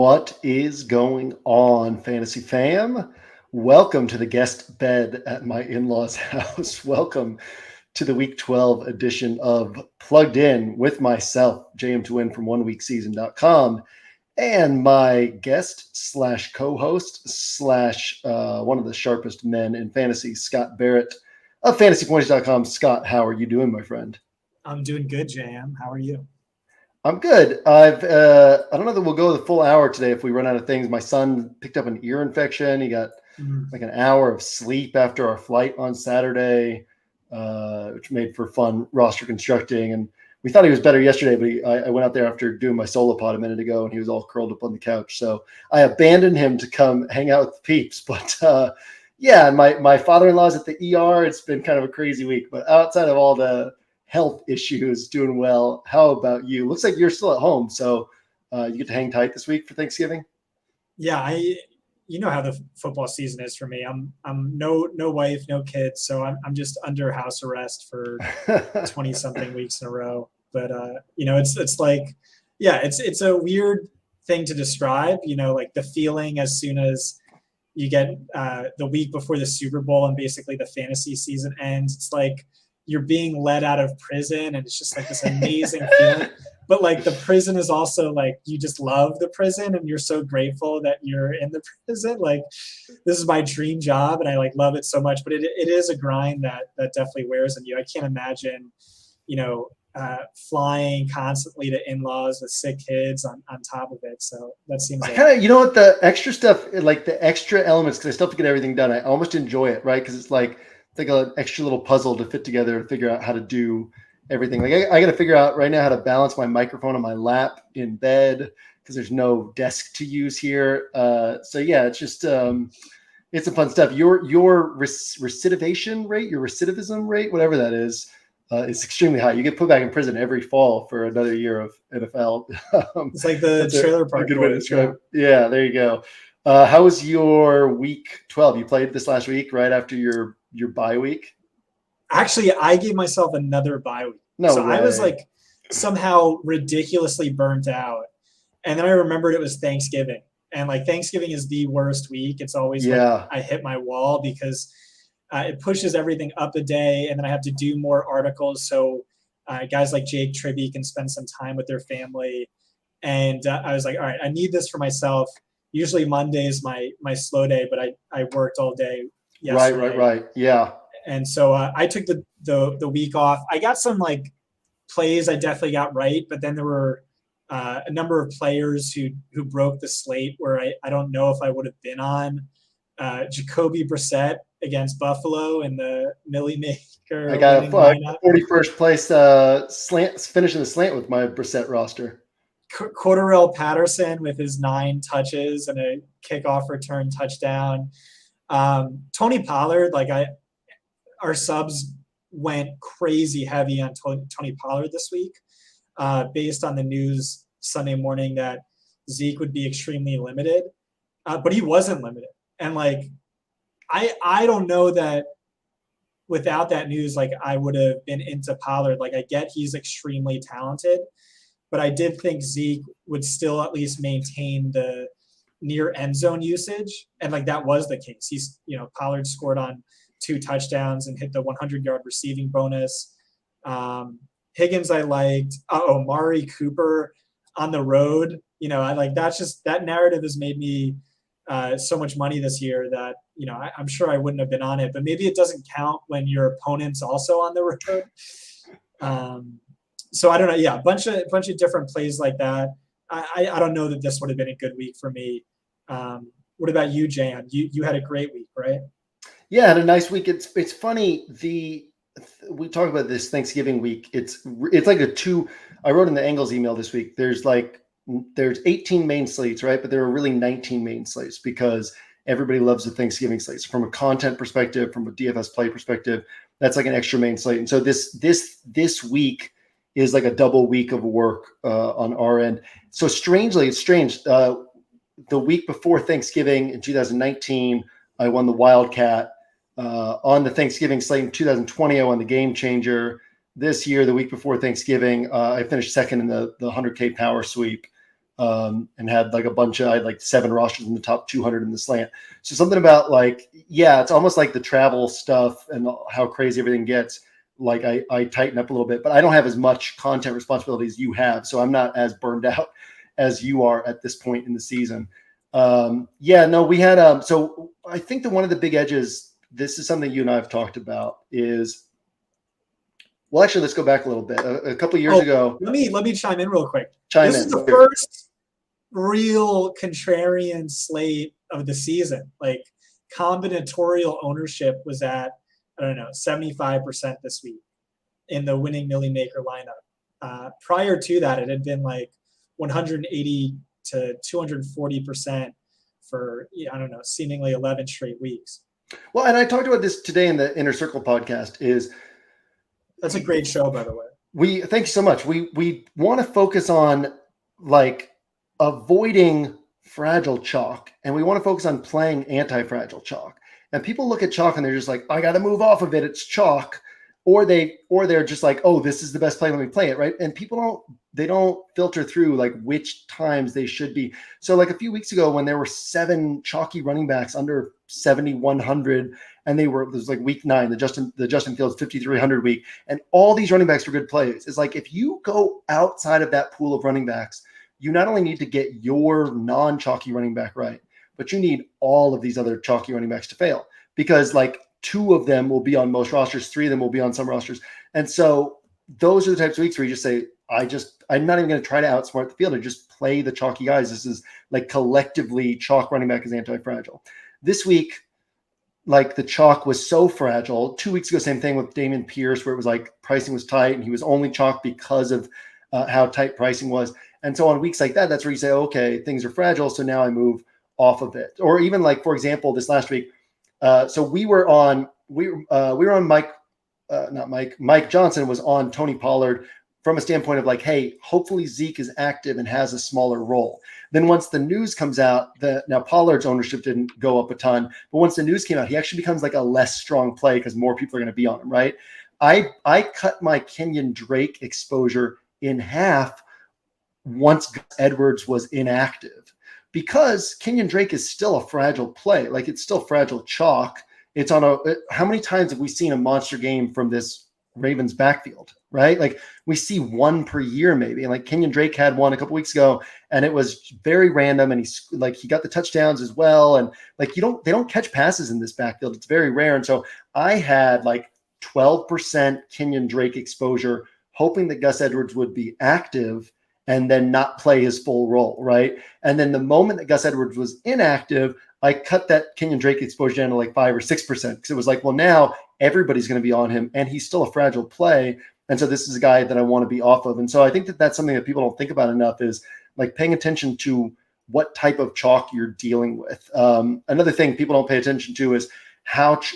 What is going on, Fantasy Fam? Welcome to the guest bed at my in-laws' house. Welcome to the Week 12 edition of Plugged In with myself, JM2Win from OneWeekSeason.com, and my guest slash co-host slash one of the sharpest men in fantasy, Scott Barrett of FantasyPoints.com. Scott, how are you doing, my friend? I'm doing good, JM. How are you? I'm good. I don't know that we'll go the full hour today if we run out of things. My son picked up an ear infection. He got like an hour of sleep after our flight on Saturday, which made for fun roster constructing. And we thought he was better yesterday, but I went out there after doing my solo pod a minute ago, and he was all curled up on the couch. So I abandoned him to come hang out with the peeps. But yeah, my father-in-law's at the ER. It's been kind of a crazy week. But outside of all the health issues, doing well. How about you? Looks like you're still at home, so you get to hang tight this week for Thanksgiving. Yeah, you know how the football season is for me. I'm no wife, no kids, so I'm just under house arrest for 20 something weeks in a row. But it's like, yeah, it's a weird thing to describe. Like the feeling as soon as you get the week before the Super Bowl and basically the fantasy season ends. It's like you're being let out of prison, and it's just like this amazing feeling. But like the prison is also like, you just love the prison and you're so grateful that you're in the prison. Like, this is my dream job and I like love it so much, but it is a grind that definitely wears on you. I can't imagine, flying constantly to in-laws with sick kids on top of it. So that seems like what, the extra stuff, like the extra elements, because I still have to get everything done. I almost enjoy it, right? Because it's like an extra little puzzle to fit together to figure out how to do everything. Like I got to figure out right now how to balance my microphone on my lap in bed because there's no desk to use here. So yeah, it's just it's some fun stuff. Your recidivism rate, whatever that is extremely high. You get put back in prison every fall for another year of NFL. It's like the trailer park. A good way to describe. Yeah, there you go. How was your week 12? You played this last week, right after your bye week? Actually, I gave myself another bye week. No way. I was like somehow ridiculously burnt out. And then I remembered it was Thanksgiving. And like Thanksgiving is the worst week. It's always when I hit my wall because it pushes everything up a day. And then I have to do more articles. So guys like Jake Tribby can spend some time with their family. And I was like, all right, I need this for myself. Usually Monday is my slow day, but I worked all day yesterday. Right. Yeah. And so I took the week off. I got some like plays I definitely got right, but then there were a number of players who broke the slate where I don't know if I would have been on. Jacoby Brissett against Buffalo in the Millie Maker. I got a 41st place finishing the slant with my Brissett roster. Cordarrelle Patterson with his 9 touches and a kickoff return touchdown. Tony Pollard, our subs went crazy heavy on Tony Pollard this week, based on the news Sunday morning that Zeke would be extremely limited, but he wasn't limited. And I don't know that without that news, I would have been into Pollard. I get he's extremely talented, but I did think Zeke would still at least maintain the near end zone usage. And that was the case. He's, Pollard scored on 2 touchdowns and hit the 100-yard receiving bonus. Higgins I liked. Amari Cooper on the road. That narrative has made me so much money this year that, I'm sure I wouldn't have been on it, but maybe it doesn't count when your opponent's also on the road. So I don't know. Yeah, a bunch of different plays like that. I don't know that this would have been a good week for me. What about you, Jan? You had a great week, right? Yeah, I had a nice week. It's funny. We talk about this Thanksgiving week. It's like I wrote in the Angles email this week. There's 18 main slates, right? But there are really 19 main slates because everybody loves the Thanksgiving slates. From a content perspective, from a DFS play perspective, that's like an extra main slate. And so this week is like a double week of work on our end. So strangely, it's strange. The week before Thanksgiving in 2019, I won the Wildcat. On the Thanksgiving slate in 2020, I won the Game Changer. This year, the week before Thanksgiving, I finished second in the 100K power sweep. and had like I had like 7 rosters in the top 200 in the slant. So something about like, yeah, it's almost like the travel stuff and how crazy everything gets. Like I tighten up a little bit, but I don't have as much content responsibility as you have. So I'm not as burned out as you are at this point in the season. We had, so I think that one of the big edges, this is something you and I have talked about is, well, actually, let's go back a little bit. A couple of years ago. Let me chime in real quick. This is the first real contrarian slate of the season. Like combinatorial ownership was at, I don't know, 75% this week in the winning Millie Maker lineup. Prior to that, it had been like 180 to 240% for, I don't know, seemingly 11 straight weeks. Well, and I talked about this today in the Inner Circle podcast. That's a great show, by the way. Thank you so much. We want to focus on like avoiding fragile chalk, and we want to focus on playing anti-fragile chalk. And people look at chalk and they're just like, I got to move off of it. It's chalk. Or they're just like, oh, this is the best play. Let me play it. Right. And people don't filter through like which times they should be. So like a few weeks ago when there were 7 chalky running backs under 7,100 and it was like week 9, the Justin Fields 5,300 week. And all these running backs were good plays. It's like, if you go outside of that pool of running backs, you not only need to get your non-chalky running back right, but you need all of these other chalky running backs to fail, because like 2 of them will be on most rosters, 3 of them will be on some rosters. And so those are the types of weeks where you just say, I'm not even going to try to outsmart the field. I just play the chalky guys. This is like collectively chalk running back is anti-fragile. This week, like the chalk was so fragile. 2 weeks ago, same thing with Dameon Pierce, where it was like pricing was tight and he was only chalk because of how tight pricing was. And so on weeks like that, that's where you say, okay, things are fragile. So now I move off of it. Or even like, for example, this last week, so we were on Mike Johnson was on Tony Pollard from a standpoint of like, hey, hopefully Zeke is active and has a smaller role. Then once the news comes out, now Pollard's ownership didn't go up a ton, but once the news came out, he actually becomes like a less strong play because more people are going to be on him, right? I cut my Kenyon Drake exposure in half once Gus Edwards was inactive, because Kenyon Drake is still a fragile play. Like it's still fragile chalk. It's on how many times have we seen a monster game from this Ravens backfield, right? Like we see 1 per year maybe. And like Kenyon Drake had one a couple weeks ago and it was very random. And he got the touchdowns as well. And like, they don't catch passes in this backfield. It's very rare. And so I had like 12% Kenyon Drake exposure, hoping that Gus Edwards would be active and then not play his full role, right? And then the moment that Gus Edwards was inactive, I cut that Kenyon Drake exposure down to like 5 or 6% because it was like, well, now everybody's going to be on him and he's still a fragile play. And so this is a guy that I want to be off of. And so I think that that's something that people don't think about enough, is like paying attention to what type of chalk you're dealing with. Another thing people don't pay attention to is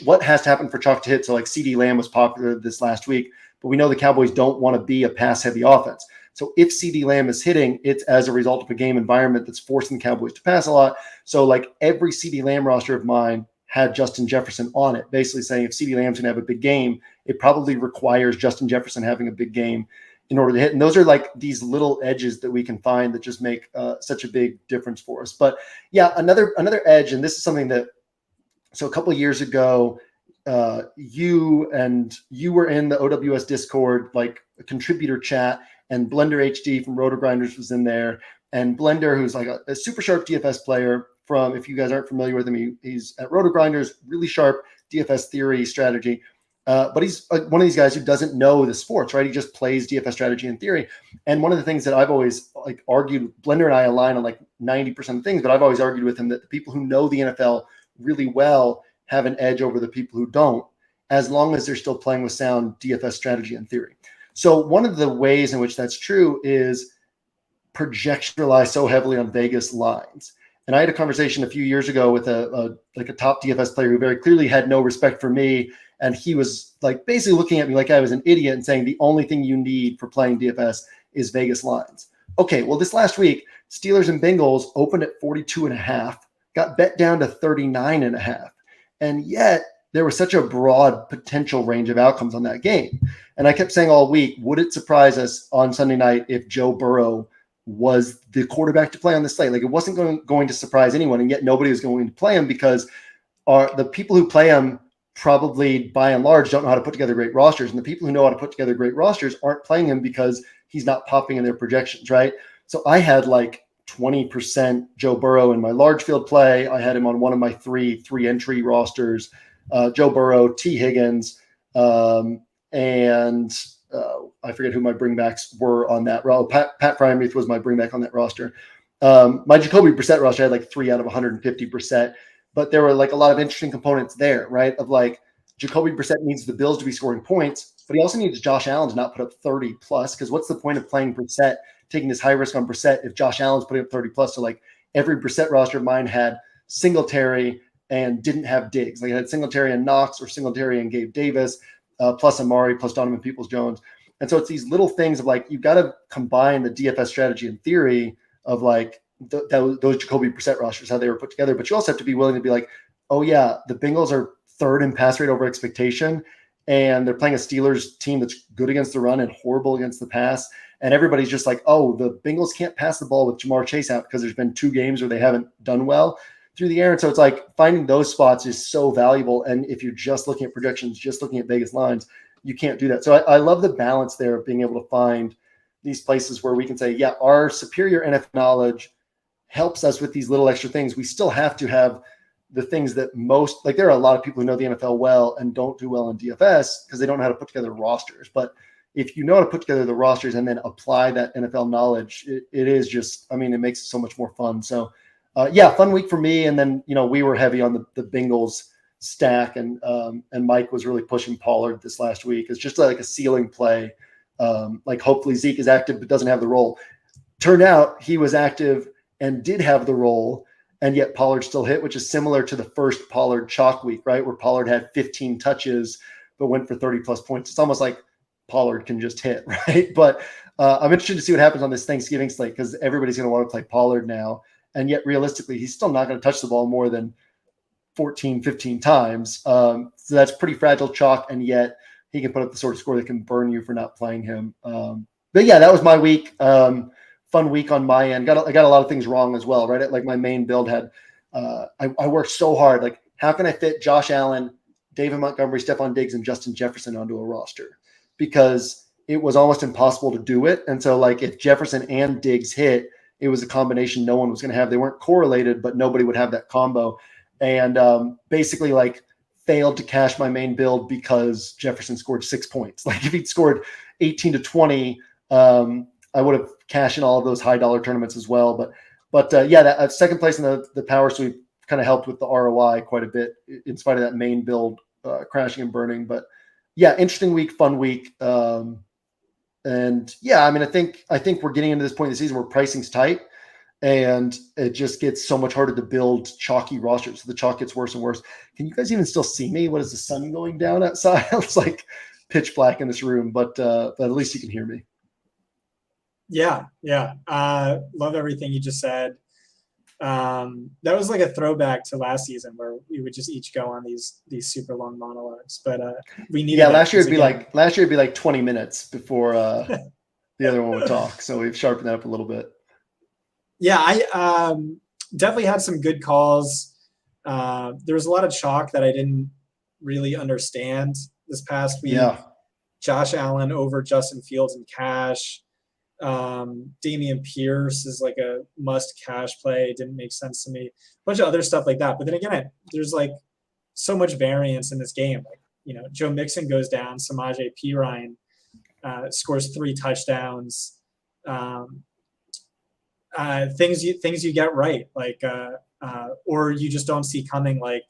what has to happen for chalk to hit. So like CD Lamb was popular this last week, but we know the Cowboys don't want to be a pass heavy offense. So if CD Lamb is hitting, it's as a result of a game environment that's forcing the Cowboys to pass a lot. So like every CD Lamb roster of mine had Justin Jefferson on it, basically saying if CD Lamb's going to have a big game, it probably requires Justin Jefferson having a big game in order to hit. And those are like these little edges that we can find that just make such a big difference for us. But yeah, another edge, and this is something that, so a couple of years ago, you were in the OWS Discord, like a contributor chat, and Blender HD from Roto Grinders was in there. And Blender, who's like a super sharp DFS player from, if you guys aren't familiar with him, he's at Roto Grinders, really sharp DFS theory strategy. But he's one of these guys who doesn't know the sports, right? He just plays DFS strategy and theory. And one of the things that I've always like argued, Blender and I align on like 90% of things, but I've always argued with him that the people who know the NFL really well have an edge over the people who don't, as long as they're still playing with sound DFS strategy and theory. So one of the ways in which that's true is projection relies so heavily on Vegas lines. And I had a conversation a few years ago with a top DFS player who very clearly had no respect for me. And he was like basically looking at me like I was an idiot and saying the only thing you need for playing DFS is Vegas lines. Okay, well, this last week, Steelers and Bengals opened at 42.5, got bet down to 39.5. And yet there was such a broad potential range of outcomes on that game. And I kept saying all week, would it surprise us on Sunday night if Joe Burrow was the quarterback to play on the slate. Like it wasn't going to surprise anyone, and yet nobody was going to play him because the people who play him probably by and large don't know how to put together great rosters. And the people who know how to put together great rosters aren't playing him because he's not popping in their projections, right? So I had like 20% Joe Burrow in my large field play. I had him on one of my three entry rosters, Joe Burrow, T. Higgins, and I forget who my bringbacks were on that. Pat Frymuth was my bringback on that roster. My Jacoby Brissett roster, I had like 3 out of 150%, but there were like a lot of interesting components there, right? Of like Jacoby Brissett needs the Bills to be scoring points, but he also needs Josh Allen to not put up 30 plus, because what's the point of playing Brissett, taking this high risk on Brissett if Josh Allen's putting up 30 plus? So like every Brissett roster of mine had Singletary and didn't have Diggs. Like I had Singletary and Knox or Singletary and Gabe Davis, plus Amari, plus Donovan Peoples-Jones. And so it's these little things of like, you've got to combine the DFS strategy and theory of like those Jacoby Brissett rosters, how they were put together. But you also have to be willing to be like, oh yeah, the Bengals are third in pass rate over expectation, and they're playing a Steelers team that's good against the run and horrible against the pass. And everybody's just like, oh, the Bengals can't pass the ball with Jamar Chase out because there's been 2 games where they haven't done well through the air. And so it's like finding those spots is so valuable. And if you're just looking at projections, just looking at Vegas lines, you can't do that. So I love the balance there of being able to find these places where we can say, yeah, our superior NFL knowledge helps us with these little extra things. We still have to have the things that most, like there are a lot of people who know the NFL well and don't do well in DFS because they don't know how to put together rosters. But if you know how to put together the rosters and then apply that NFL knowledge, it is just, I mean, it makes it so much more fun. So yeah, fun week for me. And then, you know, we were heavy on the Bengals stack, and Mike was really pushing Pollard this last week. It's just like a ceiling play. Like hopefully Zeke is active, but doesn't have the role. Turned out he was active and did have the role, and yet Pollard still hit, which is similar to the first Pollard chalk week, right? Where Pollard had 15 touches, but went for 30 plus points. It's almost like Pollard can just hit, right? But I'm interested to see what happens on this Thanksgiving slate, because everybody's going to want to play Pollard now. And yet realistically, he's still not going to touch the ball more than 14, 15 times. So that's pretty fragile chalk. And yet he can put up the sort of score that can burn you for not playing him. But yeah, that was my week. Fun week on my end. I got a lot of things wrong as well, right? Like my main build had, I worked so hard. Like, how can I fit Josh Allen, David Montgomery, Stephon Diggs, and Justin Jefferson onto a roster? Because it was almost impossible to do it. And so like if Jefferson and Diggs hit, it was a combination no one was going to have. They weren't correlated, but nobody would have that combo. And basically like failed to cash my main build because Jefferson scored 6 points. Like if he'd scored 18 to 20, I would have cashed in all of those high dollar tournaments as well. But yeah, that second place in the power sweep kind of helped with the ROI quite a bit in spite of that main build crashing and burning. But yeah, interesting week, fun week. And yeah, I mean, I think we're getting into this point in the season where pricing's tight, and it just gets so much harder to build chalky rosters. So the chalk gets worse and worse. Can you guys even still see me? What is the sun going down outside? It's like pitch black in this room, but at least you can hear me. Yeah. Love everything you just said. That was like a throwback to last season where we would just each go on these super long monologues, but we needed. Yeah, last year it'd be like 20 minutes before the other one would talk. So we've sharpened that up a little bit. Yeah, I definitely had some good calls. There was a lot of chalk that I didn't really understand this past week. Yeah. Josh Allen over Justin Fields and cash. Damian Pierce is like a must cash play. It didn't make sense to me. A bunch of other stuff like that. But then again, there's like so much variance in this game. Like, you know, Joe Mixon goes down. Samaje Perine scores 3 touchdowns. Things you get right, like or you just don't see coming, like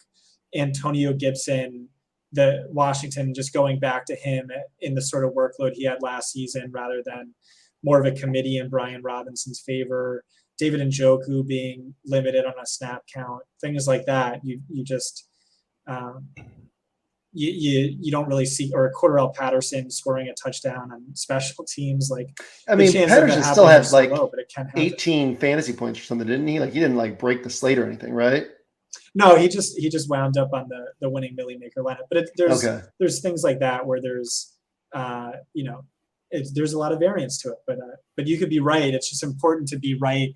Antonio Gibson, the Washington just going back to him in the sort of workload he had last season rather than more of a committee in Brian Robinson's favor. David Njoku being limited on a snap count, things like that. You just you don't really see, or Cordarrelle Patterson scoring a touchdown on special teams. Like, I mean, Patterson still had like low, but it can 18 fantasy points or something, didn't he? Like he didn't like break the slate or anything, right? No, he just wound up on the winning Millie Maker lineup. But there's things like that where there's you know, there's a lot of variance to it. But you could be right. It's just important to be right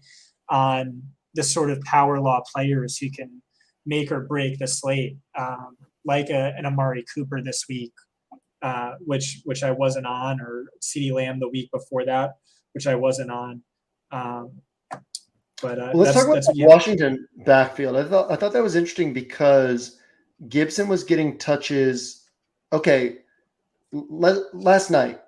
on the sort of power law players who can make or break the slate, like an Amari Cooper this week, which I wasn't on, or CeeDee Lamb the week before that, which I wasn't on. Well, let's talk about the Washington backfield. I thought that was interesting because Gibson was getting touches. Okay, last night,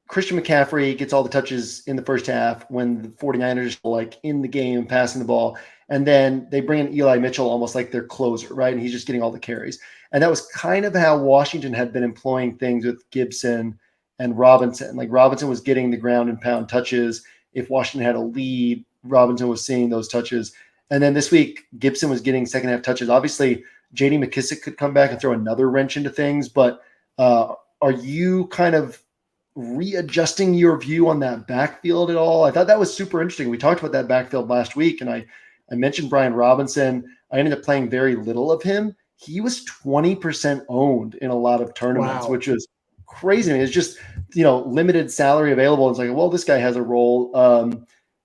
Christian McCaffrey gets all the touches in the first half when the 49ers are like in the game passing the ball. And then they bring in Eli Mitchell almost like their closer, right? And he's just getting all the carries. And that was kind of how Washington had been employing things with Gibson and Robinson. Like Robinson was getting the ground and pound touches. If Washington had a lead, Robinson was seeing those touches. And then this week, Gibson was getting second half touches. Obviously, J.D. McKissic could come back and throw another wrench into things. But are you kind of readjusting your view on that backfield at all? I thought that was super interesting. We talked about that backfield last week, and I mentioned Brian Robinson. I ended up playing very little of him. He was 20% owned in a lot of tournaments, Wow. which was crazy. I mean, it's just, limited salary available. It's like, well, this guy has a role.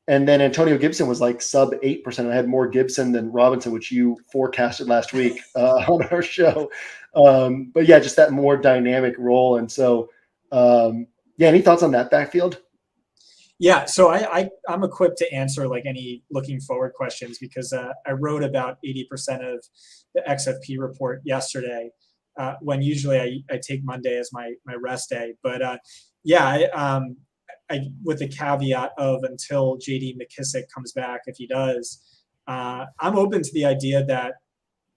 And then Antonio Gibson was like sub 8%. I had more Gibson than Robinson, which you forecasted last week on our show. But yeah, just that more dynamic role. And so, any thoughts on that backfield? Yeah, so I'm equipped to answer like any looking forward questions because I wrote about 80% of the XFP report yesterday, when usually I take Monday as my rest day. But I with the caveat of until J.D. McKissic comes back, if he does, I'm open to the idea that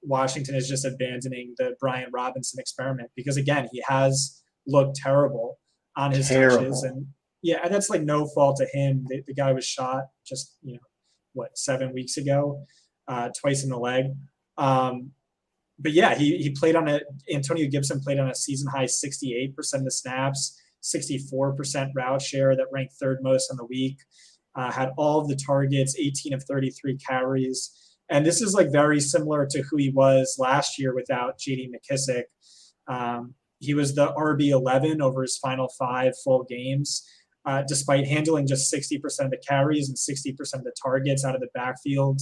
Washington is just abandoning the Brian Robinson experiment because, again, he has looked terrible on his touches. And yeah, that's like no fault to him. The guy was shot just, 7 weeks ago, twice in the leg. But yeah, he played Antonio Gibson played on a season high 68% of the snaps, 64% route share that ranked third most on the week, had all of the targets, 18 of 33 carries. And this is like very similar to who he was last year without J.D. McKissic. He was the RB11 over his final 5 full games, despite handling just 60% of the carries and 60% of the targets out of the backfield.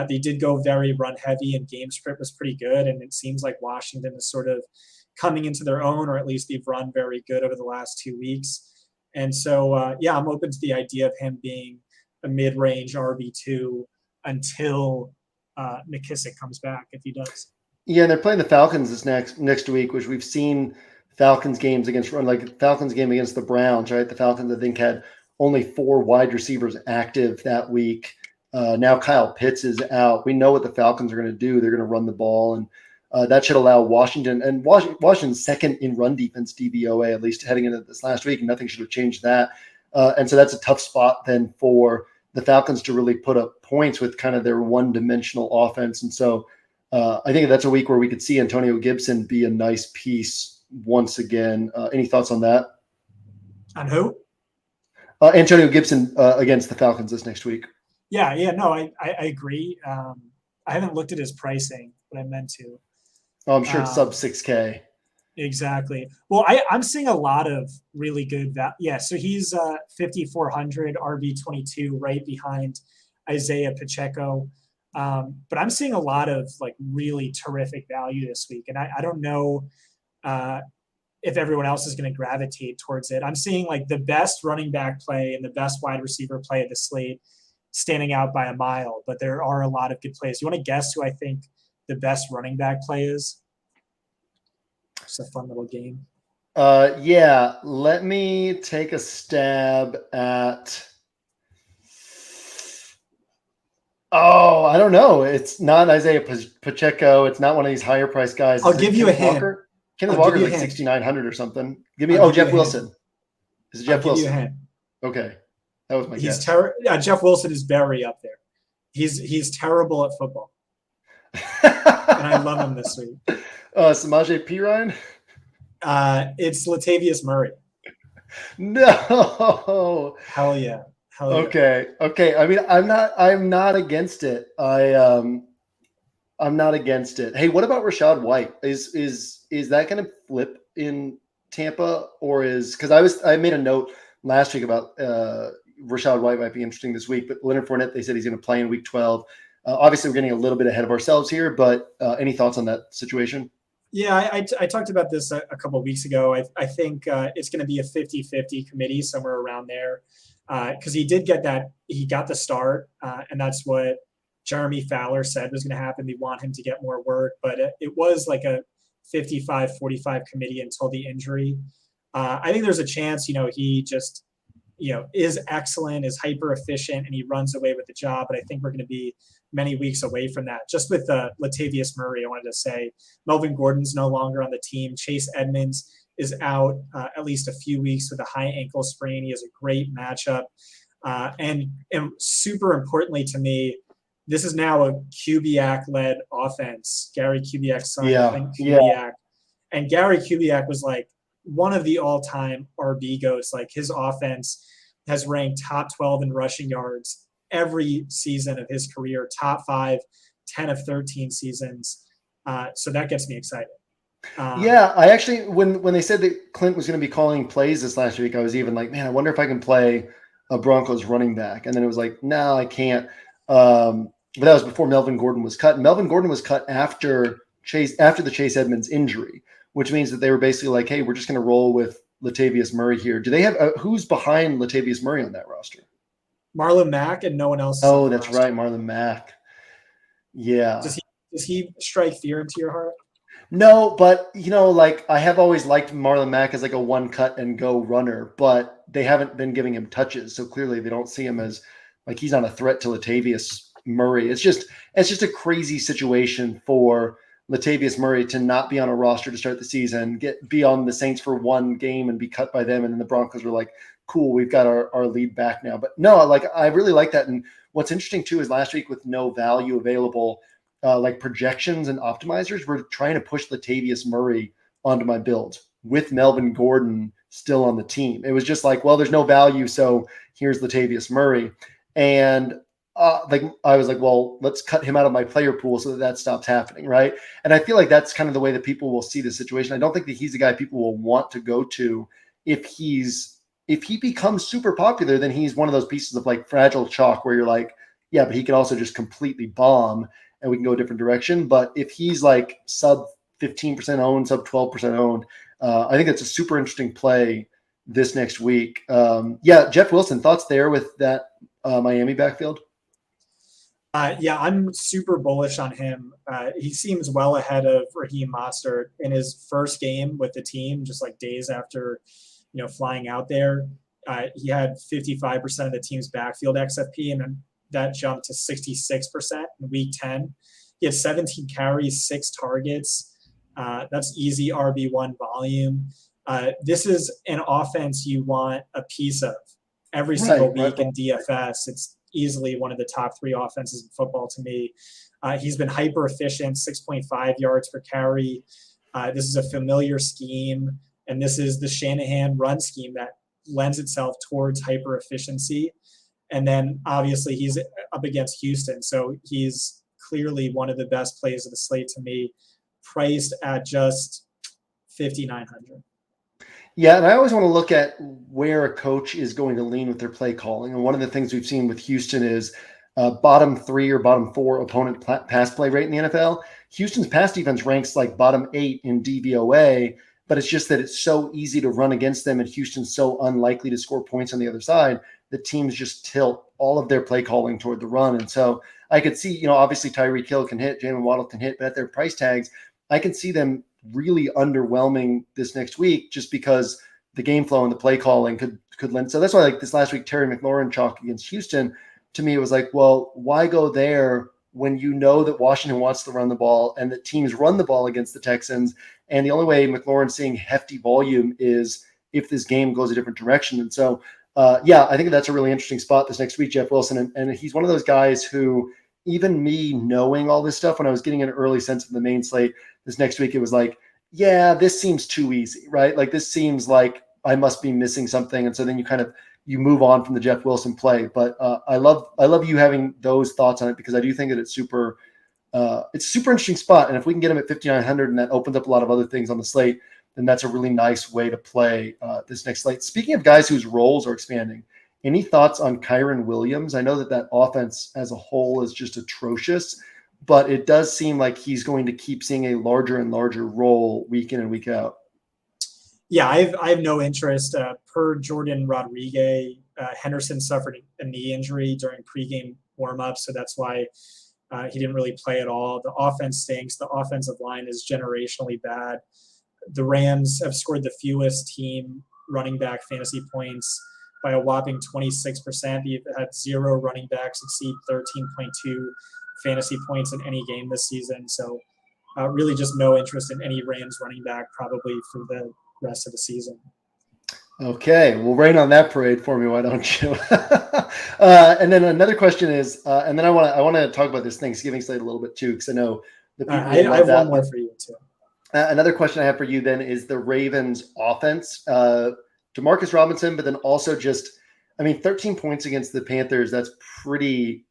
They did go very run heavy, and game script was pretty good. And it seems like Washington is sort of coming into their own, or at least they've run very good over the last 2 weeks. And so, I'm open to the idea of him being a mid-range RB2 until McKissic comes back, if he does. Yeah, and they're playing the Falcons this next week, which we've seen Falcons games against, like Falcons game against the Browns, right? The Falcons, I think, had only 4 wide receivers active that week. Now Kyle Pitts is out. We know what the Falcons are going to do. They're going to run the ball, and that should allow Washington, and Washington's second in run defense DVOA, at least heading into this last week, and nothing should have changed that. And so that's a tough spot then for the Falcons to really put up points with kind of their one-dimensional offense. And so I think that's a week where we could see Antonio Gibson be a nice piece once again. Any thoughts on that? On who? Antonio Gibson against the Falcons this next week. Yeah, no, I agree. I haven't looked at his pricing, but I meant to. Oh, I'm sure it's sub 6K. Exactly. Well, I'm seeing a lot of really good so he's 5,400 RB22 right behind Isaiah Pacheco. But I'm seeing a lot of like really terrific value this week. And I don't know if everyone else is going to gravitate towards it. I'm seeing like the best running back play and the best wide receiver play of the slate standing out by a mile, but there are a lot of good plays. You want to guess who I think the best running back play is? It's a fun little game. Yeah, let me take a stab at. Oh, I don't know. It's not Isaiah Pacheco. It's not one of these higher price guys. I'll give you a hint. Kenneth Walker's like 6,900 or something. Give me. Jeff Wilson. Is it Jeff Wilson? Give you a hint. Okay, that was my guess. Jeff Wilson is very up there. He's terrible at football, and I love him this week. Samaje Perine? It's Latavius Murray. No. Hell yeah. Okay. I mean, I'm not against it. I'm not against it. Hey, what about Rachaad White? Is that going to flip into Tampa, or because I made a note last week about Rashad White might be interesting this week, but Leonard Fournette, they said he's going to play in week 12. Obviously, we're getting a little bit ahead of ourselves here, but any thoughts on that situation? Yeah, I talked about this a couple of weeks ago. I think it's going to be a 50-50 committee somewhere around there because he got the start, and that's what Jeremy Fowler said was going to happen. We want him to get more work, but it was like a 55-45 committee until the injury. I think there's a chance, he just, is excellent, is hyper efficient, and he runs away with the job. But I think we're going to be many weeks away from that. Just with Latavius Murray, I wanted to say Melvin Gordon's no longer on the team. Chase Edmonds is out at least a few weeks with a high ankle sprain. He has a great matchup. And super importantly to me, this is now a Kubiak-led offense. Gary Kubiak's son, Clint Kubiak. Yeah. And Gary Kubiak was like one of the all-time RB goats. Like his offense has ranked top 12 in rushing yards every season of his career, top 5, 10 of 13 seasons. So that gets me excited. Yeah, I actually, when they said that Clint was going to be calling plays this last week, I was even like, man, I wonder if I can play a Broncos running back. And then it was like, no, I can't. But that was before Melvin Gordon was cut. And Melvin Gordon was cut after the Chase Edmonds injury, which means that they were basically like, hey, we're just going to roll with Latavius Murray here. Do they have who's behind Latavius Murray on that roster? Marlon Mack and no one else. Oh, that's right, Marlon Mack. Yeah. Does he strike fear into your heart? No, but like I have always liked Marlon Mack as like a one cut and go runner, but they haven't been giving him touches, so clearly they don't see him as like he's not a threat to Latavius Murray. It's just a crazy situation for Latavius Murray to not be on a roster to start the season, be on the Saints for one game and be cut by them, and then the Broncos were like, cool, we've got our lead back now. But no, like I really like that. And what's interesting too is last week with no value available, like projections and optimizers, we're trying to push Latavius Murray onto my build with Melvin Gordon still on the team. It was just like, well, there's no value, so here's Latavius Murray. And like I was like, well, let's cut him out of my player pool so that stops happening, right? And I feel like that's kind of the way that people will see the situation. I don't think that he's the guy people will want to go to if he becomes super popular. Then he's one of those pieces of like fragile chalk where you're like, yeah, but he can also just completely bomb and we can go a different direction. But if he's like sub 15% owned, sub 12% owned, I think that's a super interesting play this next week. Yeah, Jeff Wilson, thoughts there with that Miami backfield? Yeah, I'm super bullish on him. He seems well ahead of Raheem Mostert in his first game with the team, just like days after, flying out there. He had 55% of the team's backfield XFP, and then that jumped to 66% in week 10. He had 17 carries, 6 targets. That's easy RB1 volume. This is an offense you want a piece of every single week in DFS. It's easily one of the top 3 offenses in football to me. He's been hyper efficient, 6.5 yards per carry. This is a familiar scheme, and this is the Shanahan run scheme that lends itself towards hyper efficiency. And then obviously he's up against Houston, so he's clearly one of the best plays of the slate to me, priced at just $5,900. Yeah, and I always want to look at where a coach is going to lean with their play calling. And one of the things we've seen with Houston is bottom 3 or bottom 4 opponent pass play rate in the NFL. Houston's pass defense ranks like bottom 8 in DVOA, but it's just that it's so easy to run against them, and Houston's so unlikely to score points on the other side that teams just tilt all of their play calling toward the run. And so I could see, obviously Tyreek Hill can hit, Jalen Waddle can hit, but at their price tags, I can see them really underwhelming this next week just because the game flow and the play calling could lend. So that's why like this last week, Terry McLaurin chalk against Houston, to me, it was like, well, why go there when you know that Washington wants to run the ball and that teams run the ball against the Texans? And the only way McLaurin's seeing hefty volume is if this game goes a different direction. And so, yeah, I think that's a really interesting spot this next week, Jeff Wilson. And he's one of those guys who, even me knowing all this stuff, when I was getting an early sense of the main slate this next week, it was like, yeah, this seems too easy, right? Like this seems like I must be missing something. And so then you move on from the Jeff Wilson play. But I love you having those thoughts on it, because I do think that it's a super interesting spot. And if we can get him at 5,900 and that opens up a lot of other things on the slate, then that's a really nice way to play this next slate. Speaking of guys whose roles are expanding, any thoughts on Kyron Williams? I know that offense as a whole is just atrocious, but it does seem like he's going to keep seeing a larger and larger role week in and week out. Yeah, I have no interest. Per Jordan Rodriguez, Henderson suffered a knee injury during pregame warmup, so that's why he didn't really play at all. The offense stinks. The offensive line is generationally bad. The Rams have scored the fewest team running back fantasy points by a whopping 26%. You've had 0 running backs exceed 13.2 fantasy points in any game this season. So really just no interest in any Rams running back probably for the rest of the season. Okay, well, rain on that parade for me, why don't you? And then another question is, and then I want to talk about this Thanksgiving slate a little bit too, because I know the people. I have one more for you too. Another question I have for you then is the Ravens offense. Demarcus Robinson, but then also 13 points against the Panthers. That's pretty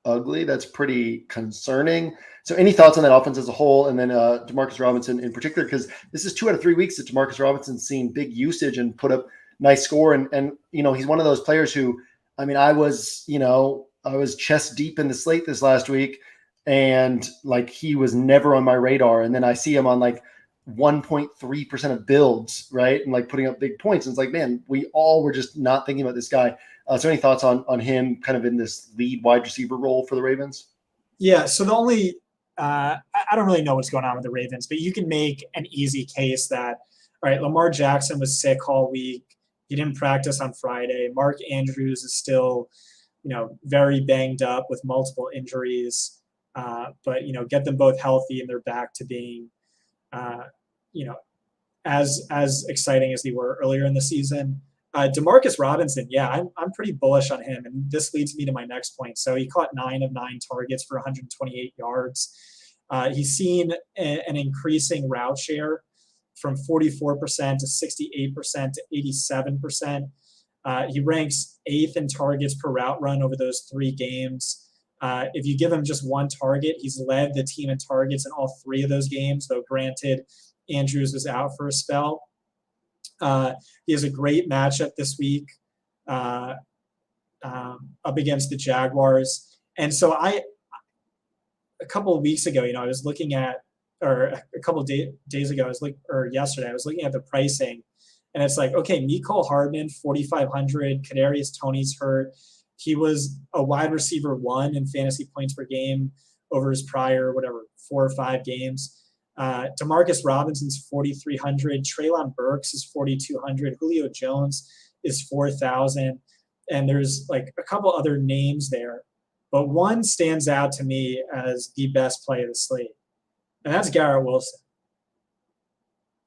ugly. That's pretty concerning. So any thoughts on that offense as a whole? And then Demarcus Robinson in particular, because this is 2 out of 3 weeks that Demarcus Robinson's seen big usage and put up nice score. And he's one of those players who, I was chest deep in the slate this last week, and he was never on my radar. And then I see him on 1.3% of builds, right? And putting up big points. And it's man, we all were just not thinking about this guy. So any thoughts on him kind of in this lead wide receiver role for the Ravens? Yeah. So the only, I don't really know what's going on with the Ravens, but you can make an easy case that, all right, Lamar Jackson was sick all week. He didn't practice on Friday. Mark Andrews is still, very banged up with multiple injuries. But, get them both healthy and they're back to being, as exciting as they were earlier in the season. Demarcus Robinson, yeah, I'm pretty bullish on him, and this leads me to my next point. So he caught 9 of 9 targets for 128 yards. He's seen an increasing route share from 44% to 68% to 87%. He ranks 8th in targets per route run over those 3 games. If you give him just 1 target, he's led the team in targets in all 3 of those games, though granted, Andrews was out for a spell. He has a great matchup this week up against the Jaguars. And so a couple of weeks ago, I was looking at, or a couple of days ago, yesterday, I was looking at the pricing, and it's okay, Mecole Hardman, 4,500, Kadarius Toney's hurt. He was a wide receiver 1 in fantasy points per game over his prior, 4 or 5 games. Demarcus Robinson's 4,300. Treylon Burks is 4,200. Julio Jones is 4,000. And there's a couple other names there. But one stands out to me as the best play of the slate, and that's Garrett Wilson.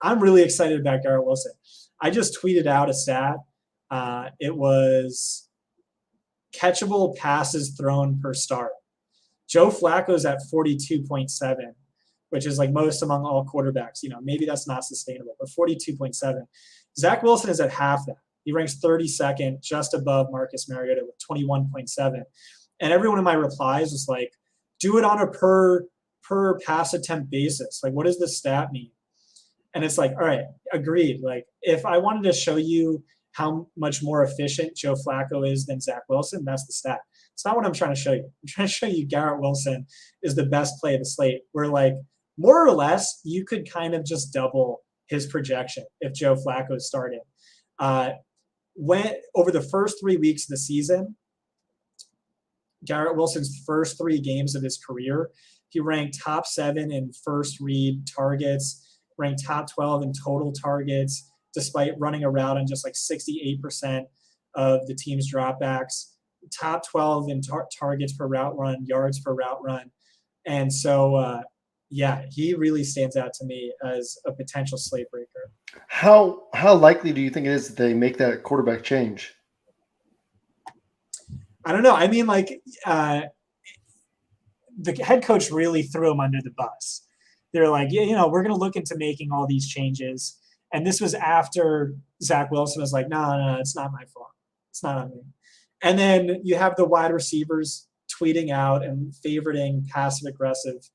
I'm really excited about Garrett Wilson. I just tweeted out a stat. It was catchable passes thrown per start. Joe Flacco's at 42.7, which is most among all quarterbacks. Maybe that's not sustainable, but 42.7. Zach Wilson is at half that. He ranks 32nd, just above Marcus Mariota with 21.7. And every one of my replies was do it on a per pass attempt basis. What does this stat mean? And it's all right, agreed. If I wanted to show you how much more efficient Joe Flacco is than Zach Wilson, that's the stat. It's not what I'm trying to show you. I'm trying to show you Garrett Wilson is the best play of the slate. Where more or less, you could kind of just double his projection if Joe Flacco started. When over the first 3 weeks of the season, Garrett Wilson's first 3 games of his career, he ranked top 7 in first read targets, ranked top 12 in total targets, despite running a route on just 68% of the team's dropbacks, top 12 in targets per route run, yards per route run. And so, he really stands out to me as a potential slate breaker. How likely do you think it is that they make that quarterback change? I don't know. I mean, the head coach really threw him under the bus. They're we're going to look into making all these changes. And this was after Zach Wilson was no, it's not my fault. It's not on me. And then you have the wide receivers tweeting out and favoriting passive-aggressive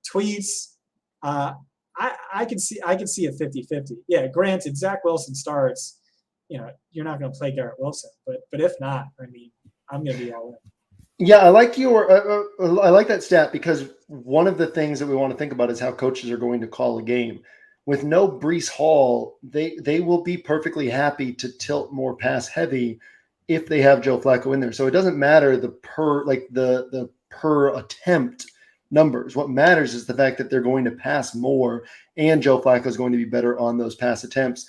tweets. I can see a 50-50. Yeah, granted, Zach Wilson starts, you're not going to play Garrett Wilson, but if not, I mean, I'm going to be all in. Yeah, I like I like that stat because one of the things that we want to think about is how coaches are going to call a game. With no Breece Hall, they will be perfectly happy to tilt more pass heavy if they have Joe Flacco in there. So it doesn't matter the per attempt numbers. What matters is the fact that they're going to pass more, and Joe Flacco is going to be better on those pass attempts.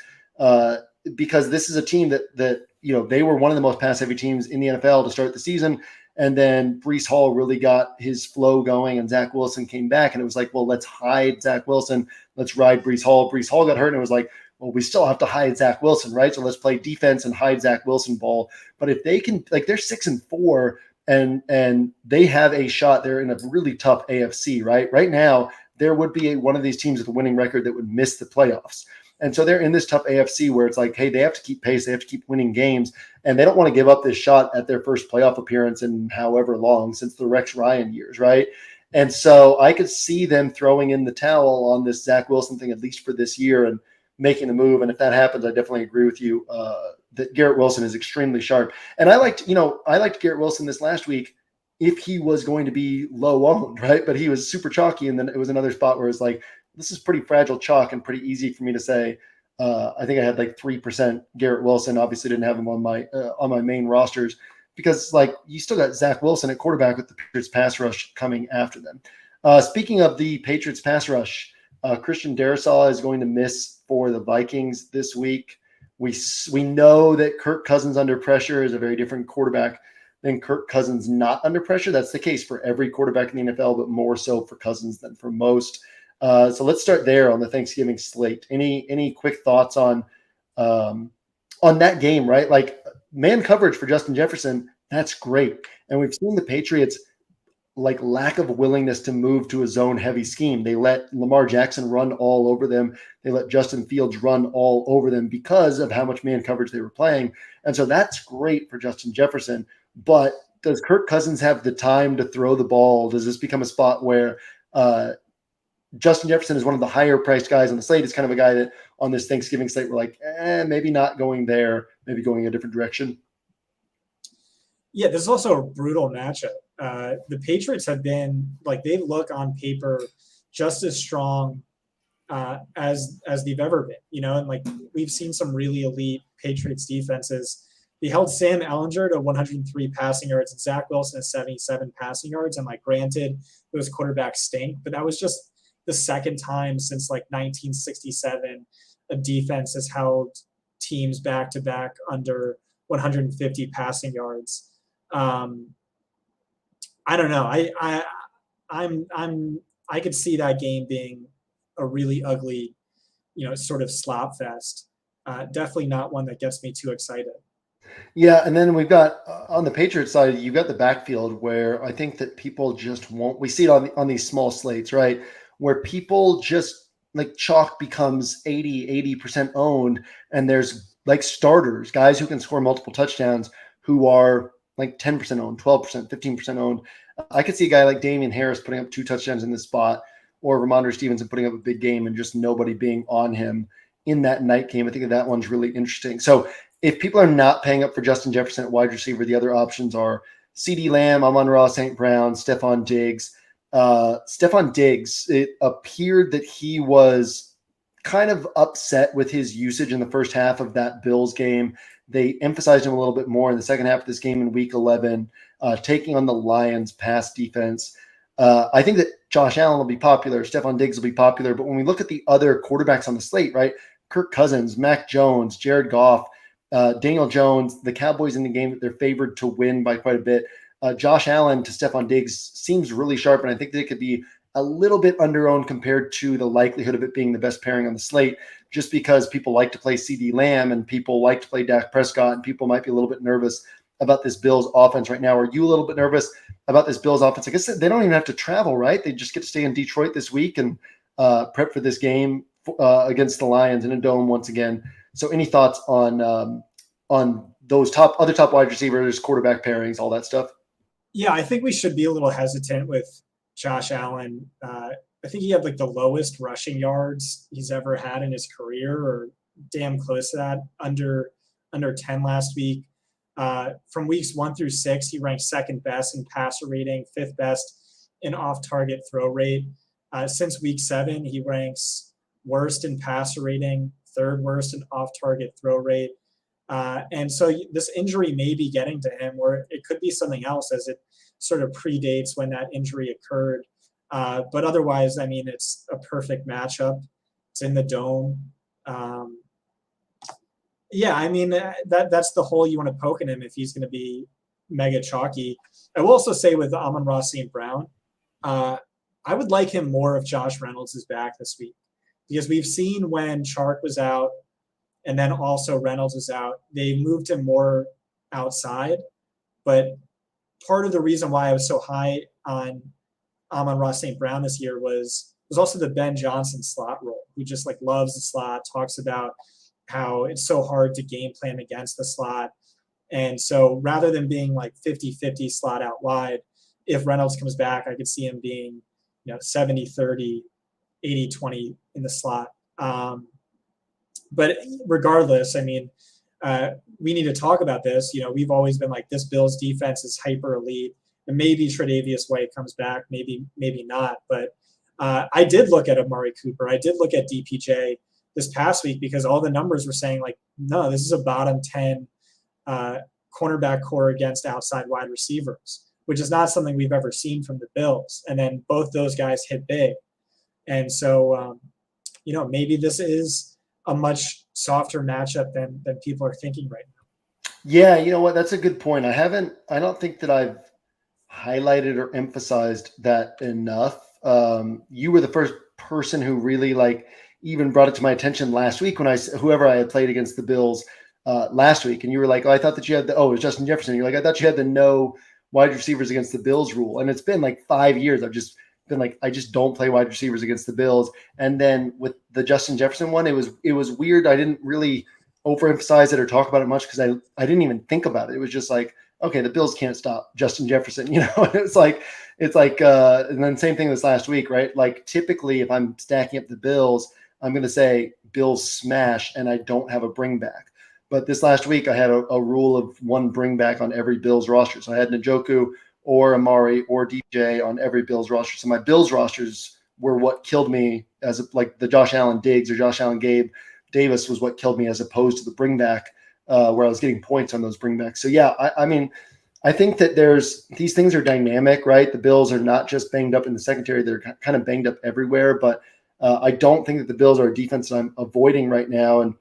Because this is a team that they were one of the most pass heavy teams in the NFL to start the season. And then Breece Hall really got his flow going, and Zach Wilson came back, and it was like, well, let's hide Zach Wilson. Let's ride Breece Hall. Breece Hall got hurt, and it was like, well, we still have to hide Zach Wilson, right? So let's play defense and hide Zach Wilson ball. But if they can, like, they're 6-4, and they have a shot. They're in a really tough AFC, right? Right now, there would be one of these teams with a winning record that would miss the playoffs. And so they're in this tough AFC where it's like, hey, they have to keep pace. They have to keep winning games. And they don't want to give up this shot at their first playoff appearance in however long, since the Rex Ryan years, right? And so I could see them throwing in the towel on this Zach Wilson thing, at least for this year, and making the move. And if that happens, I definitely agree with you that Garrett Wilson is extremely sharp. And I liked Garrett Wilson this last week if he was going to be low owned, right? But he was super chalky. And then it was another spot where it's like, this is pretty fragile chalk and pretty easy for me to say. I think I had like 3% Garrett Wilson. Obviously didn't have him on my main rosters because like you still got Zach Wilson at quarterback with the Patriots pass rush coming after them. Speaking of the Patriots pass rush, Christian Darrisaw is going to miss for the Vikings this week. We know that Kirk Cousins under pressure is a very different quarterback than Kirk Cousins not under pressure. That's the case for every quarterback in the NFL, but more so for Cousins than for most. So let's start there on the Thanksgiving slate. Any quick thoughts on that game, right? Like man coverage for Justin Jefferson, that's great. And we've seen the Patriots like lack of willingness to move to a zone heavy scheme. They let Lamar Jackson run all over them. They let Justin Fields run all over them because of how much man coverage they were playing. And so that's great for Justin Jefferson. But does Kirk Cousins have the time to throw the ball? Does this become a spot where Justin Jefferson is one of the higher priced guys on the slate? Is kind of a guy that on this Thanksgiving slate, we're like, maybe not going there, maybe going a different direction. Yeah, this is also a brutal matchup. The Patriots have been like, they look on paper just as strong as they've ever been, and like we've seen some really elite Patriots defenses. They held Sam Ehlinger to 103 passing yards and Zach Wilson to 77 passing yards. And like, granted, those quarterbacks stink, but that was just the second time since like 1967 a defense has held teams back to back under 150 passing yards. I don't know. I could see that game being a really ugly, sort of slop fest. Definitely not one that gets me too excited. Yeah, and then we've got on the Patriots side, you've got the backfield where I think that people just won't. We see it on these small slates, right? Where people just like chalk becomes 80% owned, and there's like starters, guys who can score multiple touchdowns who are like 10% owned, 12%, 15% owned. I could see a guy like Damian Harris putting up 2 touchdowns in this spot, or Ramondre Stevenson putting up a big game and just nobody being on him in that night game. I think that one's really interesting. So if people are not paying up for Justin Jefferson at wide receiver, the other options are CeeDee Lamb, Amon-Ra St. Brown, Stephon Diggs. Stephon Diggs, it appeared that he was kind of upset with his usage in the first half of that Bills game. They emphasized him a little bit more in the second half of this game in week 11, taking on the Lions pass defense. I think that Josh Allen will be popular. Stephon Diggs will be popular. But when we look at the other quarterbacks on the slate, right, Kirk Cousins, Mac Jones, Jared Goff, Daniel Jones, the Cowboys in the game that they're favored to win by quite a bit. Josh Allen to Stephon Diggs seems really sharp, and I think that it could be a little bit under-owned compared to the likelihood of it being the best pairing on the slate, just because people like to play CeeDee Lamb and people like to play Dak Prescott, and people might be a little bit nervous about this Bills offense right now. Are you a little bit nervous about this Bills offense? I guess they don't even have to travel, right? They just get to stay in Detroit this week and prep for this game against the Lions in a dome once again. So any thoughts on those other top wide receivers, quarterback pairings, all that stuff? Yeah, I think we should be a little hesitant with Josh Allen, I think he had like the lowest rushing yards he's ever had in his career, or damn close to that, under 10 last week. From weeks 1 through 6, he ranked second best in passer rating, fifth best in off-target throw rate. Since week 7, he ranks worst in passer rating, third worst in off-target throw rate. And so this injury may be getting to him, or it could be something else as it sort of predates when that injury occurred. But otherwise, I mean, it's a perfect matchup. It's in the dome. Yeah, I mean, that's the hole you want to poke in him if he's going to be mega chalky. I will also say with Amon-Ra St. Brown, I would like him more if Josh Reynolds is back this week, because we've seen when Chark was out and then also Reynolds was out, they moved him more outside. But part of the reason why I was so high on Amon-Ra St. Brown this year was also the Ben Johnson slot role, who just like loves the slot, talks about how it's so hard to game plan against the slot. And so rather than being like 50-50 slot out wide, if Reynolds comes back, I could see him being, 70-30, 80-20 in the slot. But regardless, I mean, we need to talk about this. We've always been like, this Bills defense is hyper elite, and maybe Tre'Davious White comes back, maybe not. But I did look at Amari Cooper. I did look at DPJ this past week, because all the numbers were saying like, no, this is a bottom 10 cornerback core against outside wide receivers, which is not something we've ever seen from the Bills. And then both those guys hit big. And so, maybe this is a much softer matchup than people are thinking right now. Yeah, you know what? That's a good point. I don't think that I've highlighted or emphasized that enough. You were the first person who really even brought it to my attention last week when whoever I had played against the Bills last week, and you were like, "Oh, I thought that you had it was Justin Jefferson." You're like, "I thought you had the no wide receivers against the Bills rule," and it's been like 5 years. I've just been like, I just don't play wide receivers against the Bills. And then with the Justin Jefferson one, it was weird. I didn't really overemphasize it or talk about it much because I didn't even think about it. It was just like, okay, the Bills can't stop Justin Jefferson, It's like, and then same thing this last week, right? Like typically, if I'm stacking up the Bills, I'm going to say Bills smash, and I don't have a bring back. But this last week, I had a rule of one bring back on every Bills roster. So I had Njoku or Amari or DJ on every Bills roster. So my Bills rosters were what killed me, as like the Josh Allen Diggs or Josh Allen Gabe Davis was what killed me, as opposed to the bring back where I was getting points on those bring backs. So yeah, I mean, I think that these things are dynamic, right? The Bills are not just banged up in the secondary; they're kind of banged up everywhere. But I don't think that the Bills are a defense that I'm avoiding right now. And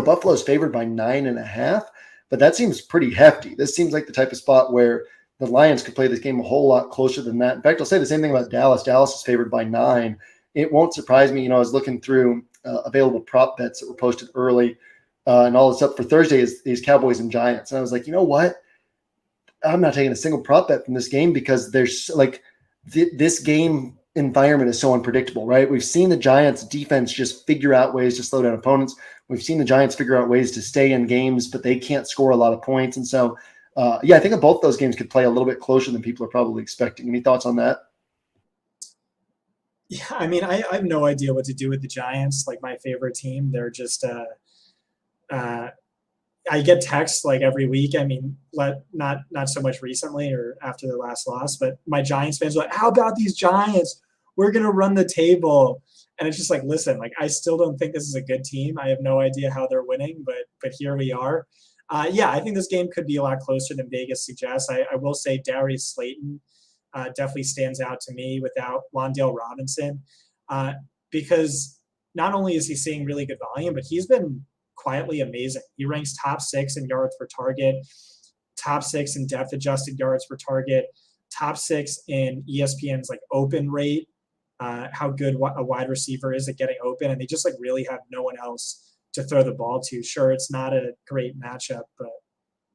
Buffalo's favored by 9.5, but that seems pretty hefty. This seems like the type of spot where the Lions could play this game a whole lot closer than that. In fact, I'll say the same thing about Dallas. Dallas is favored by 9. It won't surprise me. I was looking through available prop bets that were posted early, and all that's up for Thursday is Cowboys and Giants. And I was like, you know what? I'm not taking a single prop bet from this game, because there's this game environment is so unpredictable, right? We've seen the Giants defense just figure out ways to slow down opponents. We've seen the Giants figure out ways to stay in games, but they can't score a lot of points. And so, I think both those games could play a little bit closer than people are probably expecting. Any thoughts on that? Yeah, I mean, I have no idea what to do with the Giants, like my favorite team. They're just I get texts like every week. I mean, not so much recently or after their last loss, but my Giants fans are like, "How about these Giants? We're gonna run the table." And it's just like, listen, I still don't think this is a good team. I have no idea how they're winning, but here we are. Yeah, I think this game could be a lot closer than Vegas suggests. I will say Darius Slayton definitely stands out to me without Wan'Dale Robinson, because not only is he seeing really good volume, but he's been quietly amazing. He ranks top 6 in yards per target, top 6 in depth adjusted yards per target, top 6 in ESPN's open rate, how good a wide receiver is at getting open. And they just really have no one else to throw the ball to. Sure, it's not a great matchup, but